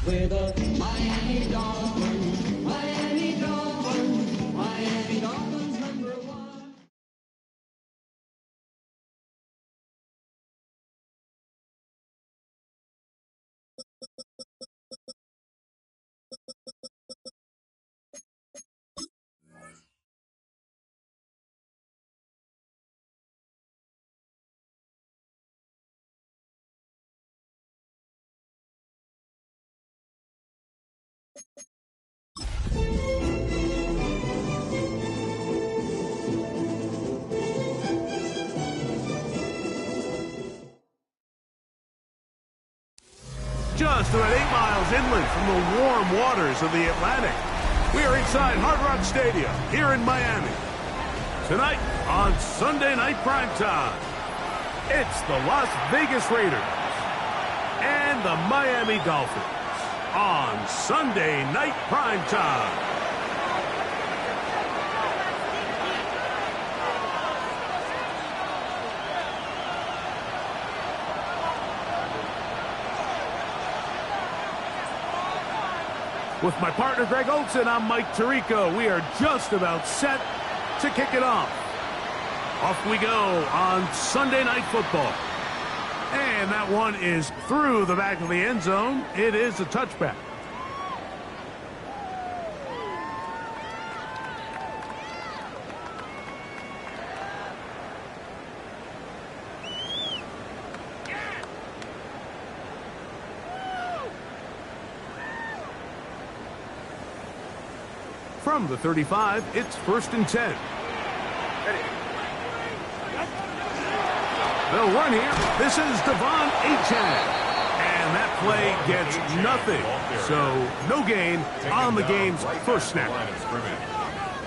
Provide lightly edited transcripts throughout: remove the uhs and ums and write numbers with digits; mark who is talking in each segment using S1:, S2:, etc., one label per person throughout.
S1: We're the Miami Dolphins, Miami Dolphins, Miami Dolphins #1.
S2: Just about 8 miles inland from the warm waters of the Atlantic, we are inside Hard Rock Stadium here in Miami. Tonight on Sunday Night Primetime, it's the Las Vegas Raiders and the Miami Dolphins on Sunday Night Primetime. With my partner, Greg Olson, I'm Mike Tirico. We are just about set to kick it off. Off we go on Sunday Night Football. And that one is through the back of the end zone. It is a touchback. From the 35, it's 1st and 10. They'll run here. This is Devon Achane. And that play gets nothing. So no gain on the game's first snap.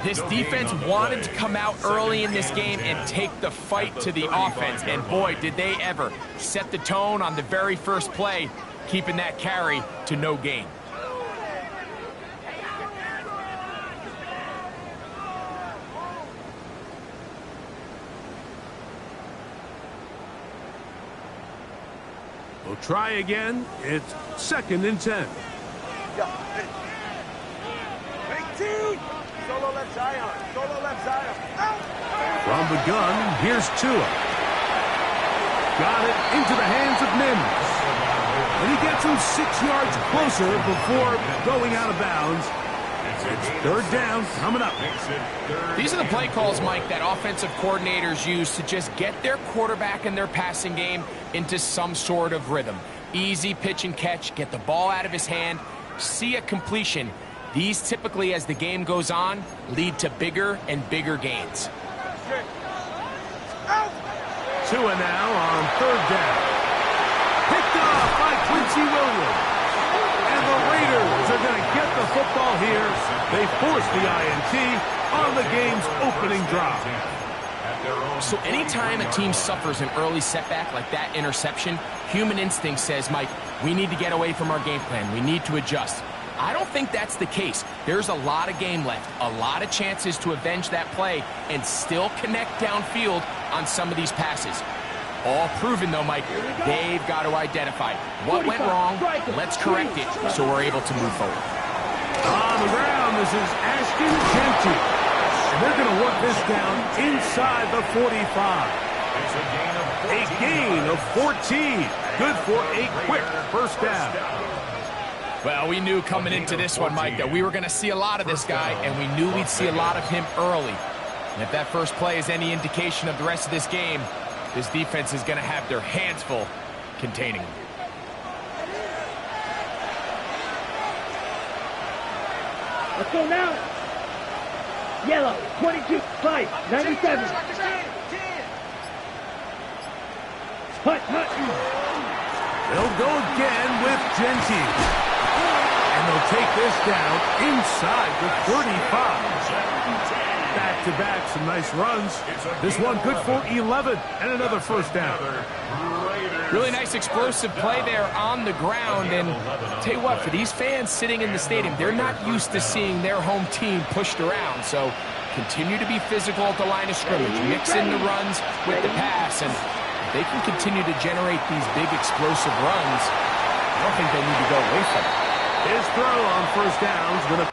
S3: This defense wanted to come out early in this game and take the fight to the offense. And boy, did they ever set the tone on the very first play, keeping that carry to no gain.
S2: We'll try again. It's 2nd and 10.
S4: Solo left Zion. Solo left Zion.
S2: From the gun, here's Tua. Got it into the hands of Mims. And he gets him 6 yards closer before going out of bounds. It's 3rd down coming up.
S3: These are the play calls, Mike, that offensive coordinators use to just get their quarterback and their passing game into some sort of rhythm. Easy pitch and catch, get the ball out of his hand, see a completion. These typically, as the game goes on, lead to bigger and bigger gains.
S2: Tua now on 3rd down. Picked off by Quincy Williams. And the Raiders are going to get the football here. They force the INT on the game's opening drive.
S3: So anytime a team suffers an early setback like that interception, human instinct says, Mike, we need to get away from our game plan. We need to adjust. I don't think that's the case. There's a lot of game left, a lot of chances to avenge that play and still connect downfield on some of these passes. All proven, though, Mike, they've got to identify what went wrong, let's correct it so we're able to move forward.
S2: On the ground, this is Ashton Jeanty. And they're going to work this down inside the 45. A gain of 14. Good for a quick first down.
S3: Well, we knew coming into this one, Mike, that we were going to see a lot of this guy, and we knew we'd see a lot of him early. And if that first play is any indication of the rest of this game, this defense is going to have their hands full containing him.
S5: Let's go now. Yellow, 22, 5, 97. Hut.
S2: They'll go again with Jeanty. And they'll take this down inside the 35. Back-to-back, some nice runs. This one good for 11 and another first down.
S3: Really nice explosive play there on the ground. And I'll tell you what, for these fans sitting in the stadium, they're not used to seeing their home team pushed around. So continue to be physical at the line of scrimmage. Mix in the runs with the pass. And if they can continue to generate these big explosive runs, I don't think they need to go away from it.
S2: His throw on first down is going to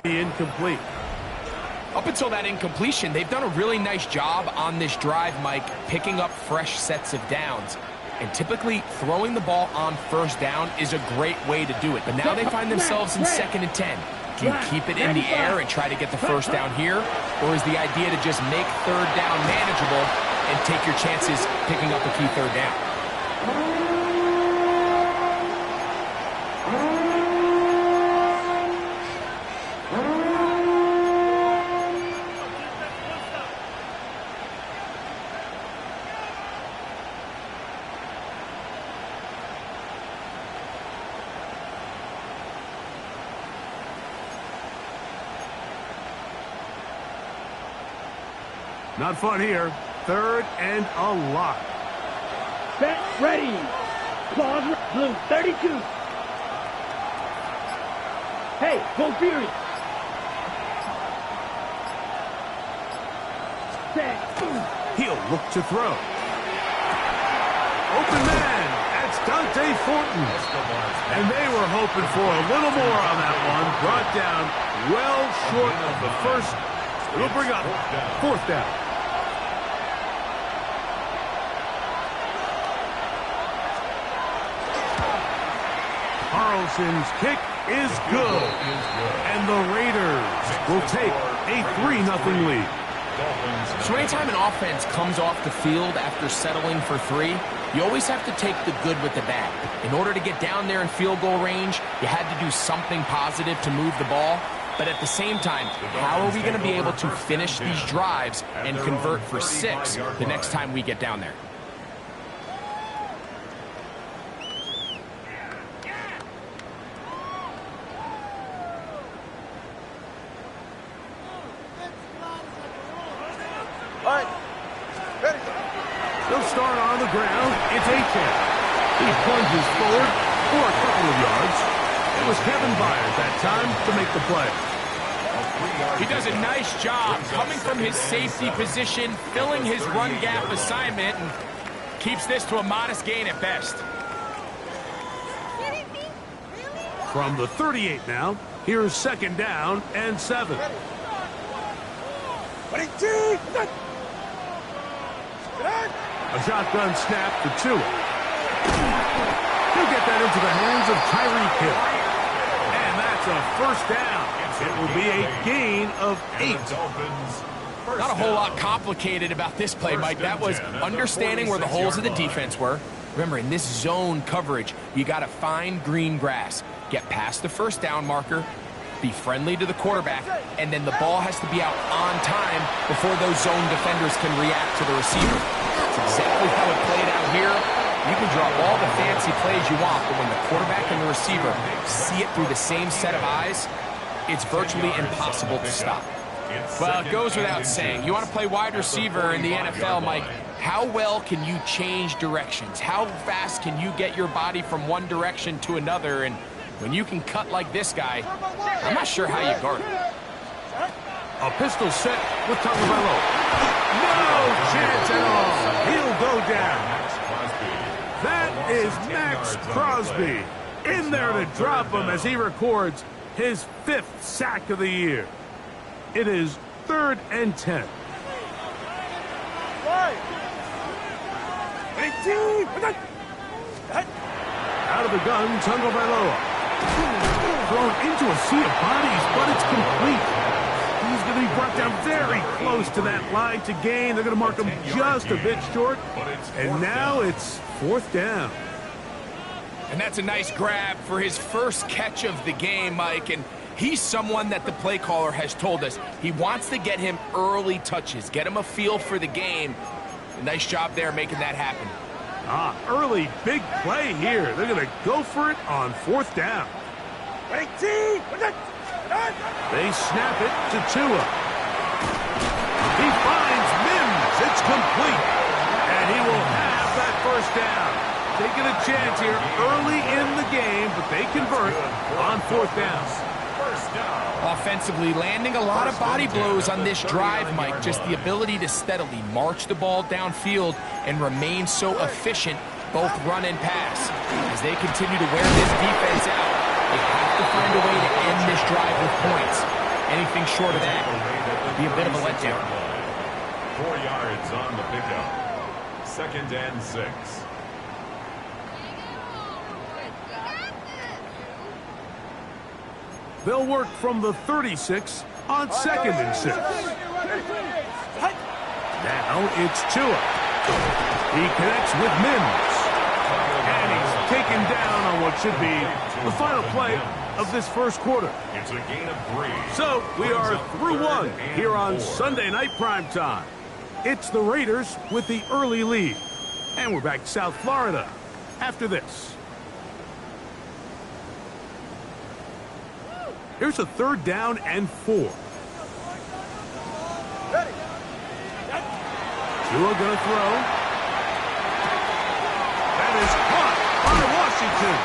S2: be incomplete.
S3: Up until that incompletion, they've done a really nice job on this drive, Mike, picking up fresh sets of downs. And typically, throwing the ball on first down is a great way to do it. But now they find themselves in 2nd and 10. Do you keep it in the air and try to get the first down here? Or is the idea to just make third down manageable and take your chances picking up a key third down?
S2: Not fun here. 3rd and a lot.
S5: Set, ready. Claws, blue, 32. Hey, go Fury. Set.
S2: He'll look to throw. Open man. That's Dante Fortin. And they were hoping for a little more on that one. Brought down well short of the first. It'll bring up 4th down. Carlson's kick is good. And the Raiders will take a 3-0 lead.
S3: So anytime an offense comes off the field after settling for 3, you always have to take the good with the bad. In order to get down there in field goal range, you had to do something positive to move the ball. But at the same time, how are we going to be able to finish these drives and convert for 6 the next time we get down there?
S2: They'll start on the ground. It's Achane. He plunges forward for a couple of yards. It was Kevin Byard that time to make the play.
S3: He does a nice job coming from his safety position, filling his run gap assignment, and keeps this to a modest gain at best.
S2: From the 38 now, here's 2nd down and 7. A shotgun snap to Tua. He'll get that into the hands of Tyreek Hill. And that's a first down. It will be a gain of 8.
S3: Not a whole lot complicated about this play, Mike. That was understanding where the holes of the defense were. Remember, in this zone coverage, you got to find green grass. Get past the first down marker, be friendly to the quarterback, and then the ball has to be out on time before those zone defenders can react to the receiver. That's exactly how it played out here. You can draw all the fancy plays you want, but when the quarterback and the receiver see it through the same set of eyes, it's virtually impossible to stop. Well, it goes without saying. You want to play wide receiver in the NFL, Mike, how well can you change directions? How fast can you get your body from one direction to another? And when you can cut like this guy, I'm not sure how you guard him.
S2: A pistol set with Tagovailoa. No chance at all. He'll go down. That is Max Crosby in there to drop him as he records his 5th sack of the year. It is 3rd and 10. Out of the gun, Tagovailoa. Thrown into a sea of bodies, but it's complete. He's going to be brought down very close to that line to gain. They're going to mark him just a bit short. And now it's 4th down.
S3: And that's a nice grab for his first catch of the game, Mike. And He's someone that the play caller has told us he wants to get him early touches, get him a feel for the game. Nice job there making that happen.
S2: Early big play here. They're going to go for it on 4th down. They snap it to Tua. He finds Mims. It's complete. And he will have that 1st down. Taking a chance here early in the game, but they convert on 4th down.
S3: Offensively, landing a lot of body blows on this drive, Mike. Just the ability to steadily march the ball downfield and remain so efficient, both run and pass. As they continue to wear this defense out, they have to find a way to end this drive with points. Anything short of that would be a bit of a letdown.
S6: 4 yards on the pickup. 2nd and 6.
S2: They'll work from the 36 on 2nd and 6. Now it's Tua. He connects with Mims. And he's taken down on what should be the final play of this 1st quarter.
S6: It's a gain of 3.
S2: So we are through 1 here on Sunday Night Primetime. It's the Raiders with the early lead. And we're back to South Florida after this. Here's a 3rd down and 4. Tua gonna throw. That is caught by Washington.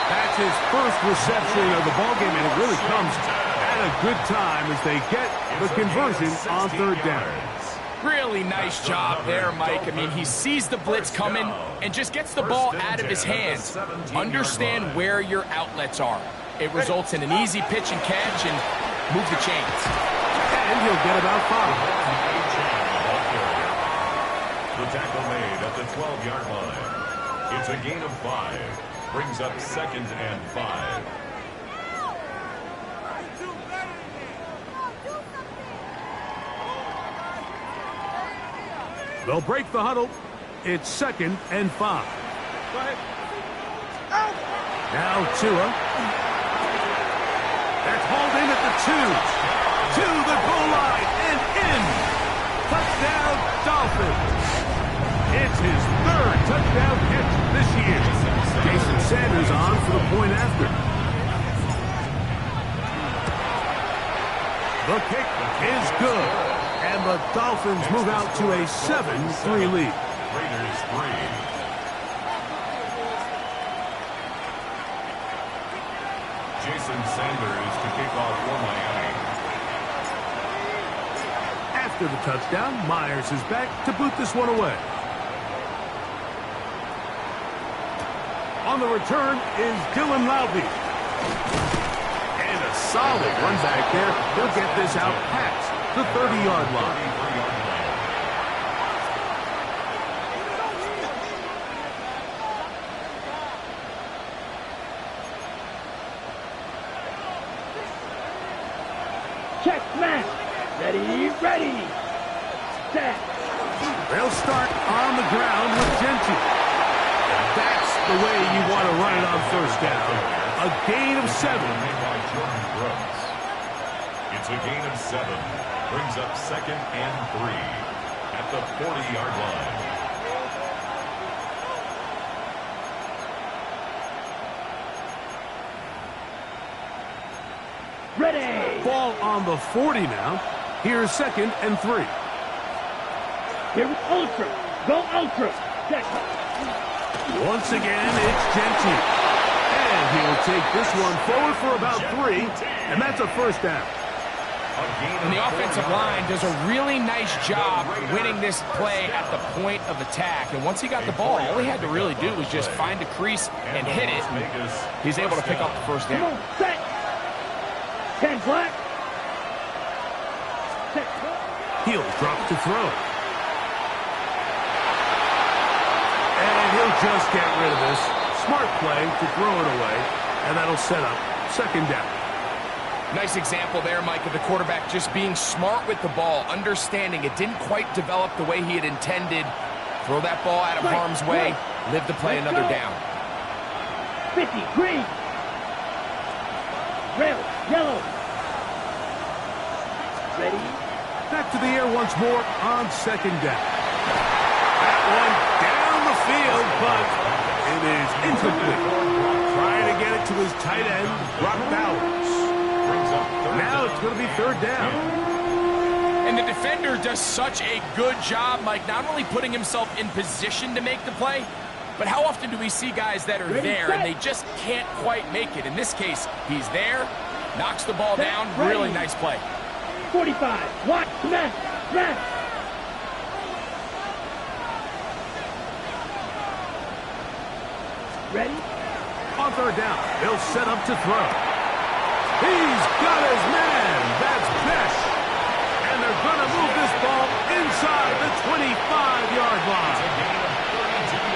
S2: That's his 1st reception of the ballgame, and it really comes at a good time as they get the conversion on 3rd down.
S3: Really nice job there, Mike. I mean, he sees the blitz coming and just gets the ball out of his hands. Understand where your outlets are. It results in an easy pitch and catch and move the chains.
S2: And he'll get about 5.
S6: The tackle made at the 12-yard line. It's a gain of 5. Brings up 2nd and 5.
S2: They'll break the huddle. It's 2nd and 5. Now Tua. That's hauled in at the 2. To the goal line and in. Touchdown, Dolphins. It's his 3rd touchdown catch this year. Jason Sanders on for the point after. The kick is good. And the Dolphins move out to a 7-3 lead.
S6: Raiders 3. Jason Sanders to kick off for Miami.
S2: After the touchdown, Myers is back to boot this one away. On the return is Dylan Loudby. And a solid run back there. He'll get this out past the 30-yard line.
S5: Check, smash. Ready, ready. Set.
S2: They'll start on the ground with Gentry. That's the way you want to run it on 1st down. A gain of 7.
S6: It's a gain of 7. Brings up 2nd and 3 at the 40-yard line.
S5: Ready.
S2: Ball on the 40 now. Here's 2nd and 3.
S5: Here we ultra. Go ultra. Check.
S2: Once again, it's Gentry. And he'll take this one forward for about 3. And that's a 1st down.
S3: And the offensive line does a really nice job winning this play at the point of attack. And once he got the ball, all he had to really do was just find a crease and hit it. And he's able to pick up the 1st
S5: Come
S3: down.
S5: on, set. 10 black. Set.
S2: He'll drop to throw. And he'll just get rid of this. Smart play to throw it away. And that'll set up 2nd down.
S3: Nice example there, Mike, of the quarterback just being smart with the ball, understanding it didn't quite develop the way he had intended. Throw that ball out of harm's way, live to play another down.
S5: 50, green. Rail. Yellow. Ready.
S2: Back to the air once more on second down. That one down the field, but it is incomplete. Trying to get it to his tight end, Brock Bowers. Now it's going to be third down.
S3: And the defender does such a good job, Mike, not only putting himself in position to make the play, but how often do we see guys that are there and they just can't quite make it? In this case, he's there, knocks the ball down, really nice play.
S5: 45. Watch. Smash. Smash. Ready.
S2: On third down, they'll set up to throw. He's got his man. That's Besh. And they're going to move this ball inside the 25-yard line.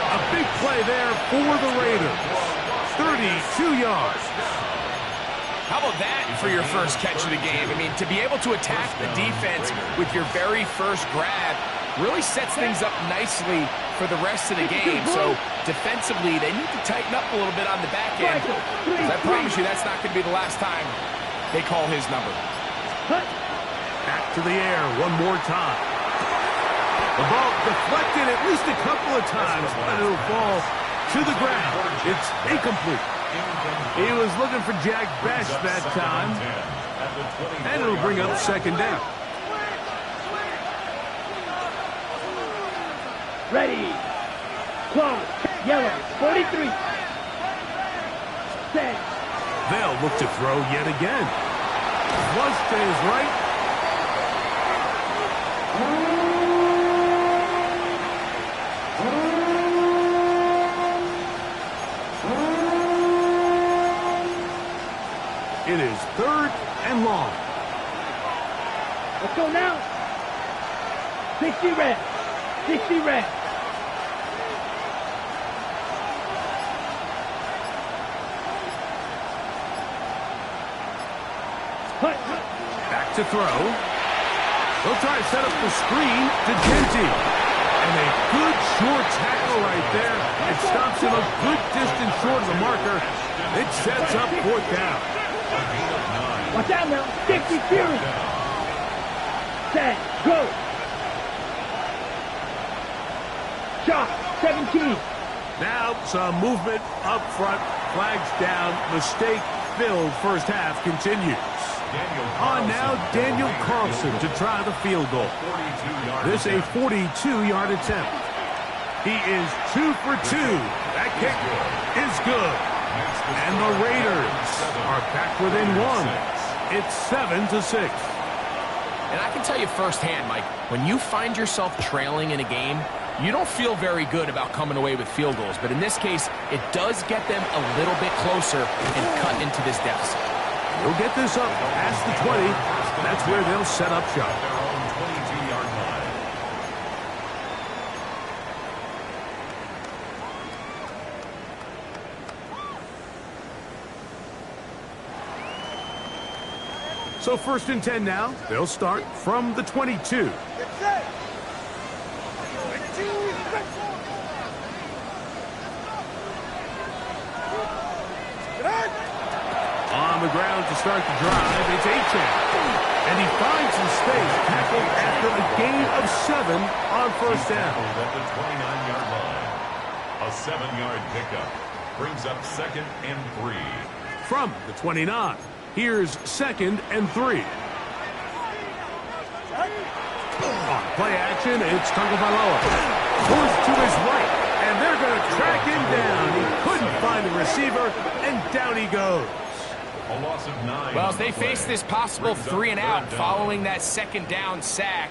S2: A big play there for the Raiders. 32 yards.
S3: How about that for your first catch of the game? I mean, to be able to attack the defense with your very first grab really sets things up nicely for the rest of the game. So defensively, they need to tighten up a little bit on the back end. I promise you that's not going to be the last time they call his number.
S2: Back to the air one more time. The ball deflected at least a couple of times, but it'll fall to the ground. It's incomplete. He was looking for Jack Besh that time. And it'll bring up second down.
S5: Ready. Clock. Yellow. 43. Set.
S2: They'll look to throw yet again. Flush to his right. It is third and long.
S5: Let's go now. 60 red. 60 red.
S2: Back to throw. They'll try to set up the screen to Genty. And a good short tackle right there. It stops him a good distance short of the marker. It sets up fourth down.
S5: Watch out now. 60 Fury. Set. Go. Shot. 17.
S2: Now some movement up front. Flags down. Mistake filled first half continues. On now, Daniel Carlson to try the field goal. This a 42-yard attempt. He is 2 for 2. That kick is good. And the Raiders are back within one. It's 7-6.
S3: And I can tell you firsthand, Mike, when you find yourself trailing in a game, you don't feel very good about coming away with field goals. But in this case, it does get them a little bit closer and cut into this deficit.
S2: They'll get this up past the 20. That's where they'll set up shop.
S6: Their own 22-yard line.
S2: So first and 10 now. They'll start from the 22. On the ground to start the drive, it's Achane. And he finds some space, tackled after a gain of 7 on first down.
S6: At the 29-yard line. A 7-yard pickup brings up second and 3.
S2: From the 29, here's second and 3. On play action, it's Tagovailoa. Forced to his right, and they're going to track him down. He couldn't find the receiver, and down he goes.
S6: A loss of 9.
S3: Well, as they face this possible 3 and out following that second down sack,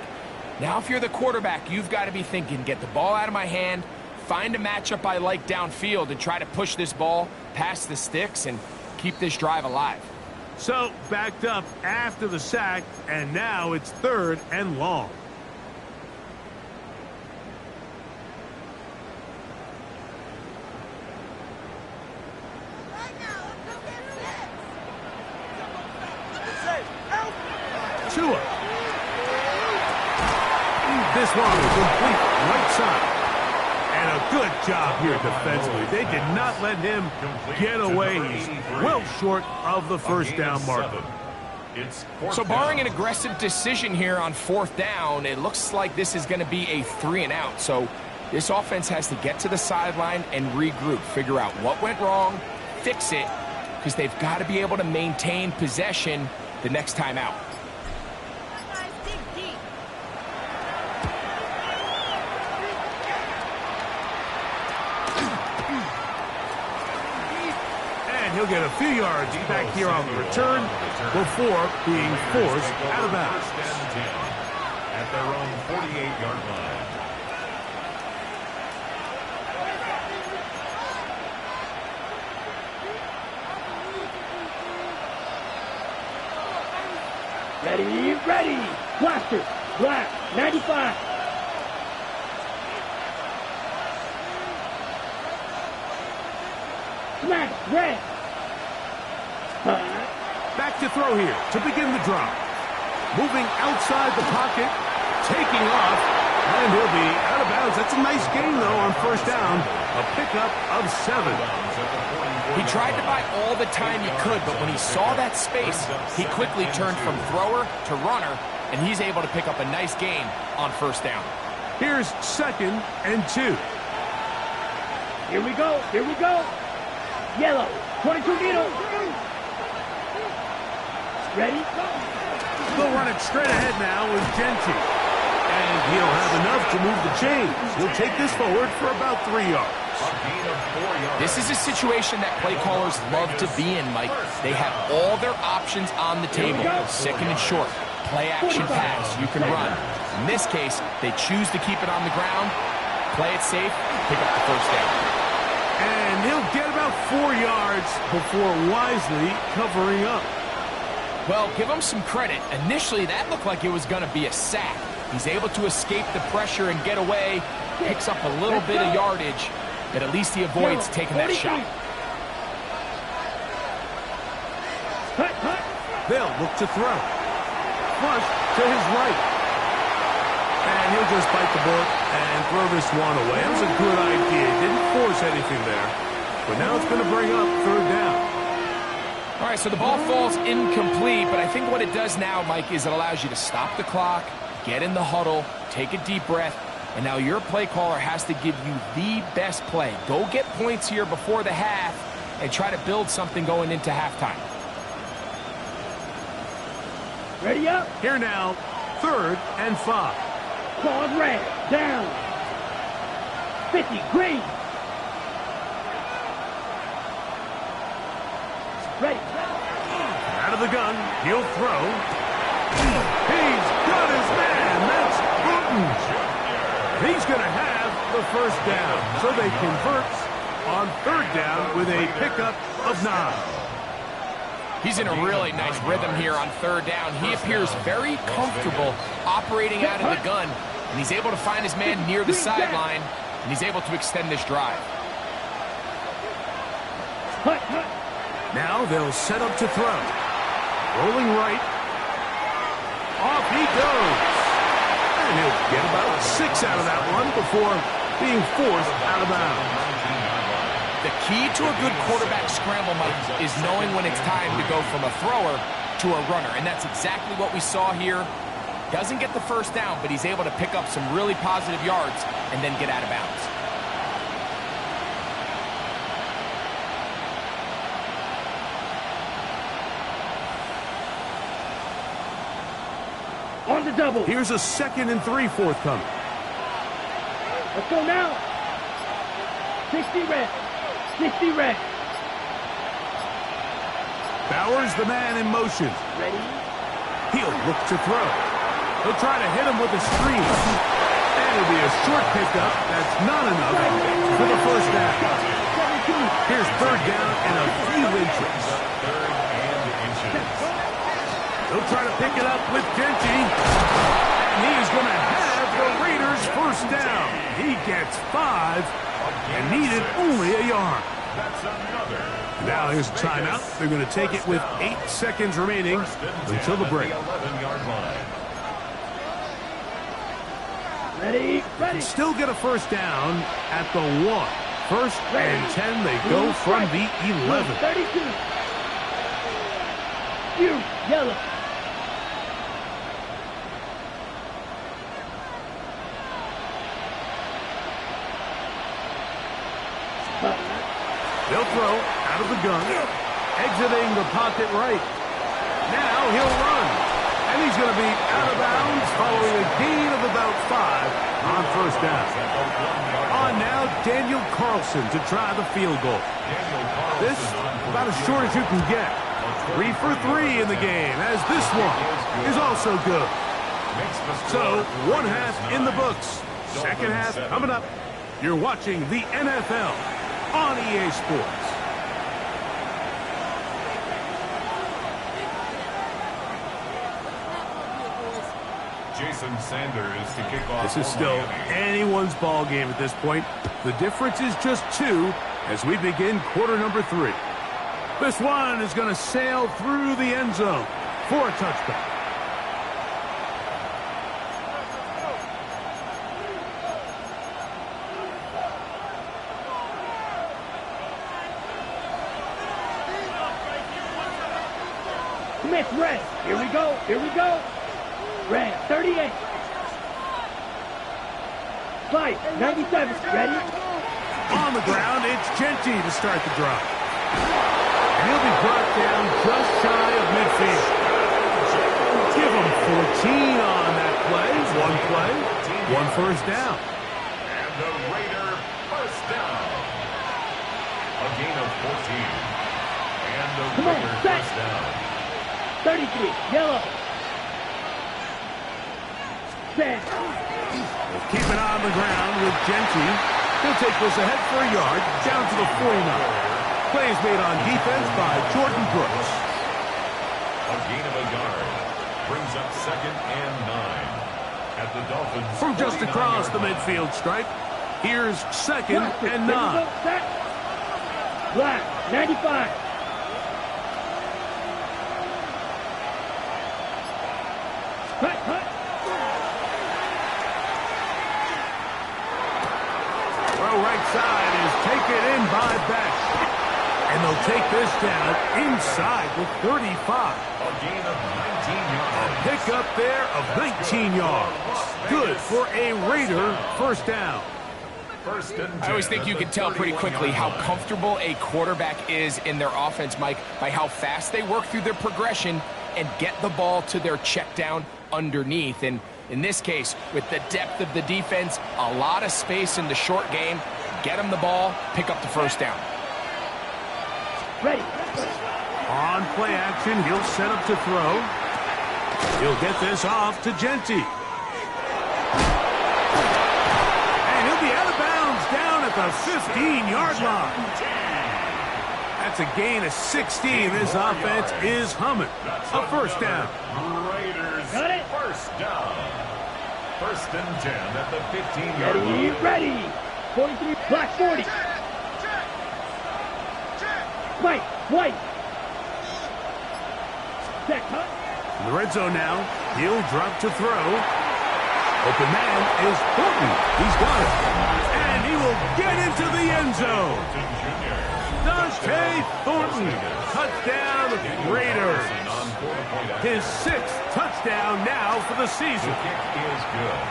S3: now if you're the quarterback, you've got to be thinking, get the ball out of my hand, find a matchup I like downfield, and try to push this ball past the sticks and keep this drive alive.
S2: So, backed up after the sack, and now it's third and long. Tua. This one is complete right side. And a Good job here defensively. They did not let him get away. He's well short of the first down marker.
S3: So barring an aggressive decision here on 4th down, it looks like this is going to be a 3-and-out. So this offense has to get to the sideline and regroup, figure out what went wrong, fix it, because they've got to be able to maintain possession the next time out.
S2: He'll get a few yards back here on the return before being forced out of bounds.
S6: At their own 48-yard line.
S5: Ready. Blaster. Black. 95. Smash. Red.
S2: Back to throw here to begin the drop. Moving outside the pocket, taking off, and he'll be out of bounds. That's a nice gain, though, on 1st down. A pickup of 7.
S3: He tried to buy all the time he could, but when he saw that space, he quickly turned from thrower to runner, and he's able to pick up a nice gain on 1st down.
S2: Here's 2nd and 2.
S5: Here we go. Yellow. 22 needle. Ready?
S2: They'll run it straight ahead now with Genty. And he'll have enough to move the chains. He'll take this forward for about 3 yards.
S3: This is a situation that play callers love to be in, Mike. They have all their options on the table. 2nd and short. Play action pass. You can run. In this case, they choose to keep it on the ground, play it safe, pick up the 1st down.
S2: And he'll get about 4 yards before wisely covering up.
S3: Well, give him some credit. Initially, that looked like it was going to be a sack. He's able to escape the pressure and get away, picks up a little bit of yardage, but at least he avoids taking that shot.
S2: They'll look to throw. Flush to his right. And he'll just bite the bullet and throw this one away. That was a good idea. Didn't force anything there. But now it's going to bring up 3rd down.
S3: All right, so the ball falls incomplete, but I think what it does now, Mike, is it allows you to stop the clock, get in the huddle, take a deep breath, and now your play caller has to give you the best play. Go get points here before the half and try to build something going into halftime.
S5: Ready up.
S2: Here now, 3rd and 5.
S5: Claws red. Down. 50. Green. Ready.
S2: Out of the gun, he'll throw. He's got his man. That's Booten. He's going to have the 1st down. So they convert on 3rd down with a pickup of 9.
S3: He's in a really nice rhythm here on 3rd down. He appears very comfortable operating out of the gun, and he's able to find his man near the sideline, and he's able to extend this drive.
S2: Now they'll set up to throw. Rolling right. Off he goes. And he'll get about 6 out of that one before being forced out of bounds.
S3: The key to a good quarterback scramble, Mike, is knowing when it's time to go from a thrower to a runner. And that's exactly what we saw here. Doesn't get the 1st down, but he's able to pick up some really positive yards and then get out of bounds.
S5: On the double.
S2: Here's a 2nd and 3 forthcoming.
S5: Let's go now. 60 red. 60 red.
S2: Bowers the man in motion.
S5: Ready.
S2: He'll look to throw. He'll try to hit him with a screen. And it'll be a short pickup. That's not enough for the 1st down. Here's 3rd down and a few inches. They'll try to pick it up with Genty. And he's going to have the Raiders 1st down. He gets 5 and needed only a yard. Now here's a timeout. They're going to take it with 8 seconds remaining until the break.
S5: Ready, ready.
S2: Still get a first down at the 1. First and 10, they go from the 11.
S5: 32. You, yellow.
S2: They'll throw out of the gun, exiting the pocket right. Now he'll run, and he's going to be out of bounds following a gain of about 5 on first down. On now, Daniel Carlson to try the field goal. This about as short as you can get. 3 for 3 in the game, as this one is also good. So, one half in the books. Second half coming up. You're watching the NFL on EA Sports.
S6: Jason Sanders to kick off.
S2: This is still anyone's ball game at this point. The difference is just 2 as we begin quarter number 3. This one is going to sail through the end zone for a touchback.
S5: Commit red. Here we go. Here we go. Red, 38. Fight, 97. Ready?
S2: On the ground, it's Genty to start the drive. And he'll be brought down just shy of midfield. Give him 14 on that play. One first down.
S6: And the Raider first down. A gain of 14. And the
S5: Come on,
S6: Raider
S5: set.
S6: first down.
S5: 33, yellow. Set.
S2: We'll keep it on the ground with Genty. He'll take this ahead for a yard, down to the 49. Play is made on defense by Jordan Brooks.
S6: A gain of a yard. Brings up second and 9. At the Dolphins.
S2: From just across the midfield stripe, here's second and 9.
S5: Set. Black, 95. Cut.
S2: Throw right side is taken in by Beck. And they'll take this down inside the 35.
S6: A gain of 19 yards.
S2: Pick up there of 19 yards. Good for a Raider first down.
S6: First and 10.
S3: I always think you can tell pretty quickly how comfortable a quarterback is in their offense, Mike, by how fast they work through their progression and get the ball to their check down underneath. And in this case, with the depth of the defense, a lot of space in the short game, get them the ball, pick up the first down.
S5: Ready.
S2: On play action, he'll set up to throw. He'll get this off to Genty. And he'll be out of bounds down at the 15-yard line. That's a gain of 16. This offense is humming. A first down.
S6: Raiders
S5: Got it.
S6: first down. First and 10 at the 15-yard
S5: Ready,
S6: line.
S5: ready. 43, black 40. White. Set, cut.
S2: In the red zone now, he'll drop to throw. Open man is Thornton. He's got it. And he will get into the end zone. Dante Thornton, touchdown Raiders. His 6th touchdown now for the season.
S6: Kick is good.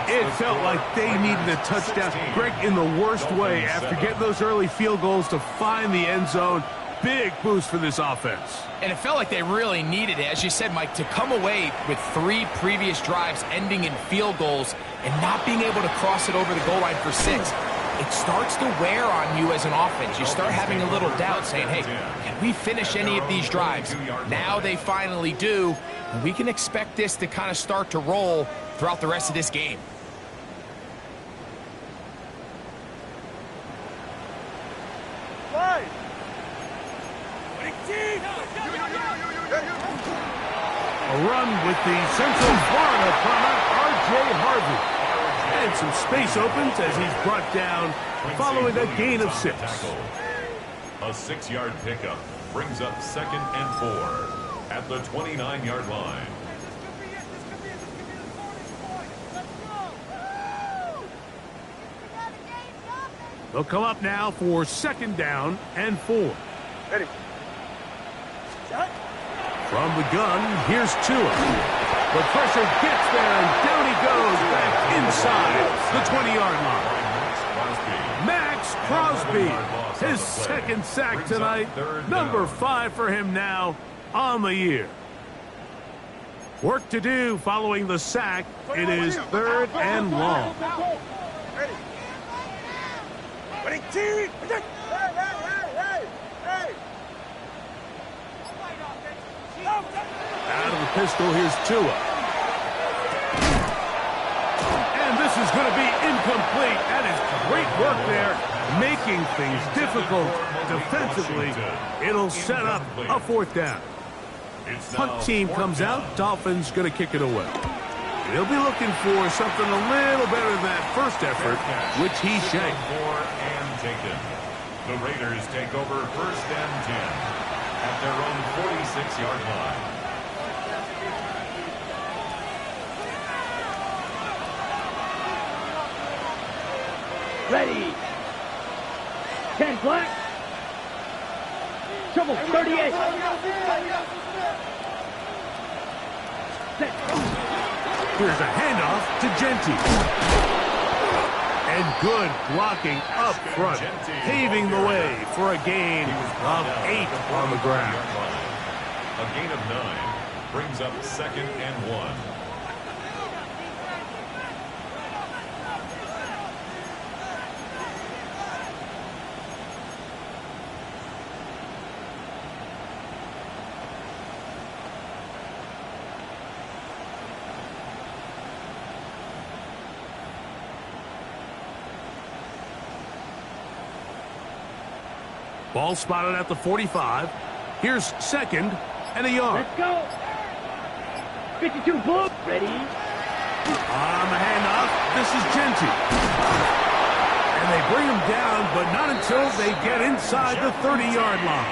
S2: It felt like they needed a touchdown. Greg, in the worst way, after getting those early field goals to find the end zone. Big boost for this offense.
S3: And it felt like they really needed it, as you said, Mike, to come away with 3 previous drives ending in field goals and not being able to cross it over the goal line for 6. It starts to wear on you as an offense. You start having a little doubt saying, hey, can we finish any of these drives? Now they finally do, and we can expect this to kind of start to roll throughout the rest of this game.
S2: A run with the Central Florida punter, R.J. Harvey. And some space opens as he's brought down following a gain of 6.
S6: A 6-yard pickup brings up second and 4 at the 29-yard line.
S2: They'll come up now for 2nd down and 4.
S4: Ready.
S2: From the gun, here's Tua. The pressure gets there, and down he goes back inside the 20-yard line. Max Crosby, his 2nd sack tonight. Number 5 for him now on the year. Work to do following the sack. It is 3rd and long.
S4: Ready. Ready, team. Hey, hey, hey, hey, hey.
S2: Out of the pistol, here's Tua. And this is going to be incomplete. That is great work there, making things difficult defensively. It'll set up a 4th down. Punt team comes out. Dolphins going to kick it away. He'll be looking for something a little better than that first effort, which he shanked.
S6: The Raiders take over 1st and 10 at their own 46-yard line.
S5: Ready. 10 black. Trouble 38. Set.
S2: Here's a handoff to Genty. And good blocking up front, paving the way for a gain of 8 on the ground.
S6: A gain of 9 brings up 2nd and 1.
S2: Ball spotted at the 45. Here's 2nd and a yard.
S5: Let's go. 52 blue. Ready.
S2: On the handoff, this is Genty. And they bring him down, but not until they get inside the 30-yard line.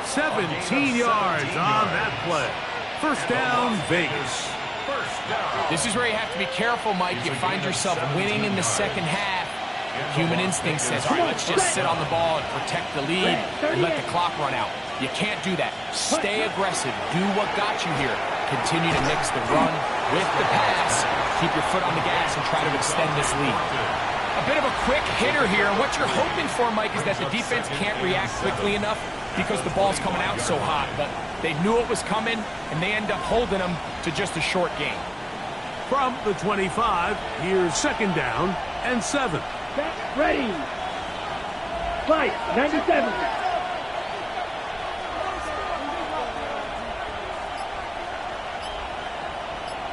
S2: 17 yards on that play. 1st down, Vegas.
S3: This is where you have to be careful, Mike. You find yourself winning in the 2nd half. Human instinct says, all right, let's just sit on the ball and protect the lead and let the clock run out. You can't do that. Stay aggressive. Do what got you here. Continue to mix the run with the pass. Keep your foot on the gas and try to extend this lead. A bit of a quick hitter here. What you're hoping for, Mike, is that the defense can't react quickly enough because the ball's coming out so hot. But they knew it was coming, and they end up holding them to just a short gain.
S2: From the 25, here's 2nd down and 7.
S5: Ready. Fight. 97.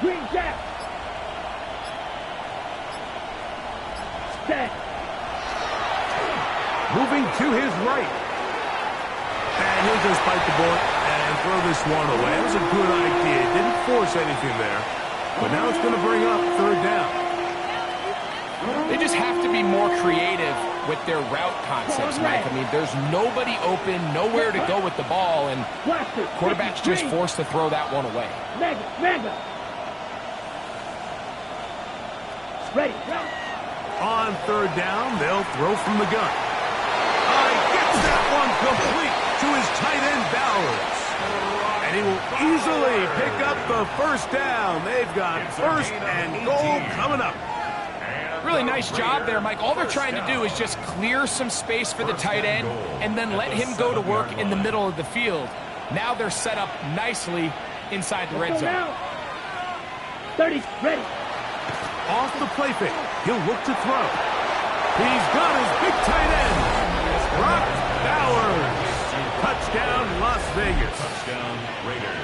S5: Green Jack. Set.
S2: Moving to his right. And he'll just bite the bullet and throw this one away. It was a good idea. Didn't force anything there. But now it's going to bring up 3rd down.
S3: They just have to be more creative with their route concepts, Mike. I mean, there's nobody open, nowhere to go with the ball, and quarterback's just forced to throw that one away.
S5: Mega. Ready.
S2: On 3rd down, they'll throw from the gun. Gets that one complete to his tight end, Bowers. And he will easily pick up the 1st down. They've got 1st and goal coming up.
S3: Really nice job there, Mike. All they're trying to do is just clear some space for the tight end and then let him go to work in the middle of the field. Now they're set up nicely inside the red zone.
S5: 30, ready.
S2: Off the play fake. He'll look to throw. He's got his big tight end. Brock Bowers. Touchdown, Las Vegas.
S6: Touchdown, Raiders.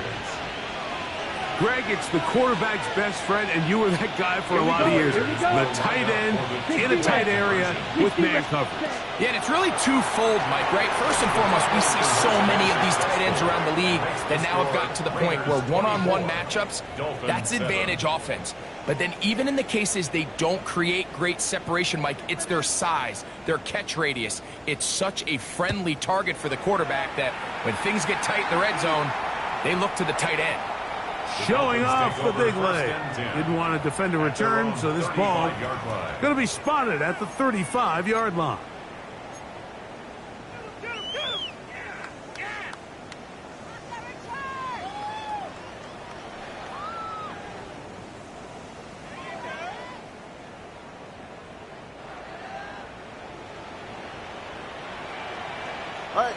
S2: Greg, it's the quarterback's best friend, and you were that guy for a lot of years. The tight end in a tight area with man coverage.
S3: Yeah, and it's really twofold, Mike, right? First and foremost, we see so many of these tight ends around the league that now have gotten to the point where one-on-one matchups, that's advantage offense. But then even in the cases they don't create great separation, Mike, it's their size, their catch radius. It's such a friendly target for the quarterback that when things get tight in the red zone, they look to the tight end.
S2: Showing off the big
S6: First
S2: leg.
S6: and 10.
S2: Didn't want to defend a return, so this ball
S6: 35-yard line.
S2: going to be spotted at the 35-yard line.
S4: Hey.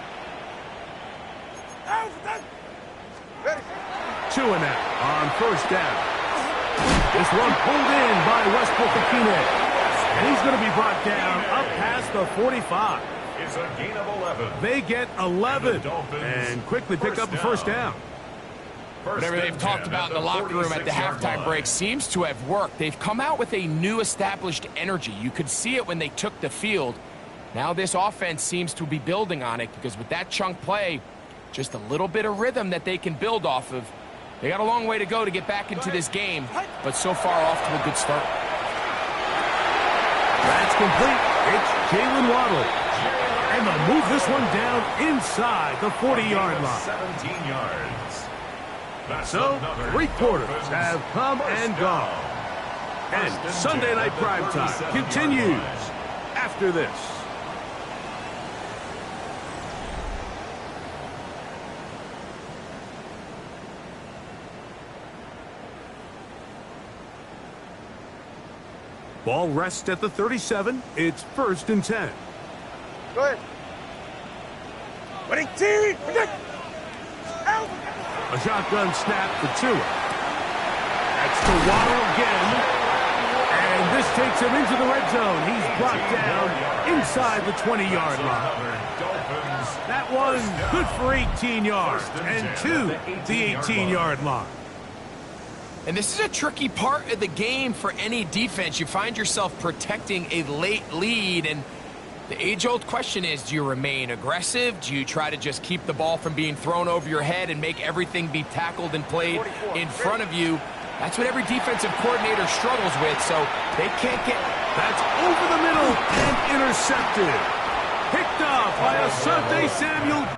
S4: Ready.
S2: 2 and out on first down. This one pulled in by Westbrook-Akine. And he's going to be brought down up past the 45.
S6: It's a gain of 11.
S2: They get 11
S6: And the Dolphins
S2: and quickly pick up the first down.
S3: Whatever they've talked about in the locker room at the
S6: 46-yard
S3: halftime
S6: line.
S3: break seems to have worked. They've come out with a new established energy. You could see it when they took the field. Now this offense seems to be building on it because with that chunk play, just a little bit of rhythm that they can build off of. They got a long way to go to get back into this game, but so far off to a good start.
S2: That's complete. It's Jalen Waddle. And they'll move this one down inside the 40-yard line.
S6: 17 yards. That's
S2: So,
S6: another
S2: 3 quarters
S6: Dolphins
S2: have come and
S6: first
S2: gone.
S6: down.
S2: And
S6: First and
S2: Sunday
S6: 10
S2: Night
S6: at the
S2: Primetime
S6: 37-yard
S2: continues
S6: line.
S2: after this. Ball rests at the 37. It's 1st and 10.
S4: Go ahead. Ready, team. Protect. Out.
S2: A shotgun snap for Tua. That's to Waddle again. And this takes him into the red zone. He's brought down inside the 20-yard line.
S6: Another Dolphins
S2: That one
S6: first down.
S2: good for 18 yards.
S6: First and
S2: And
S6: 10
S2: to
S6: at
S2: the 18-yard line.
S3: And this is a tricky part of the game for any defense. You find yourself protecting a late lead, and the age-old question is, do you remain aggressive? Do you try to just keep the ball from being thrown over your head and make everything be tackled and played in front of you? That's what every defensive coordinator struggles with, so they can't get...
S2: That's over the middle and intercepted. Picked off by Asante Samuel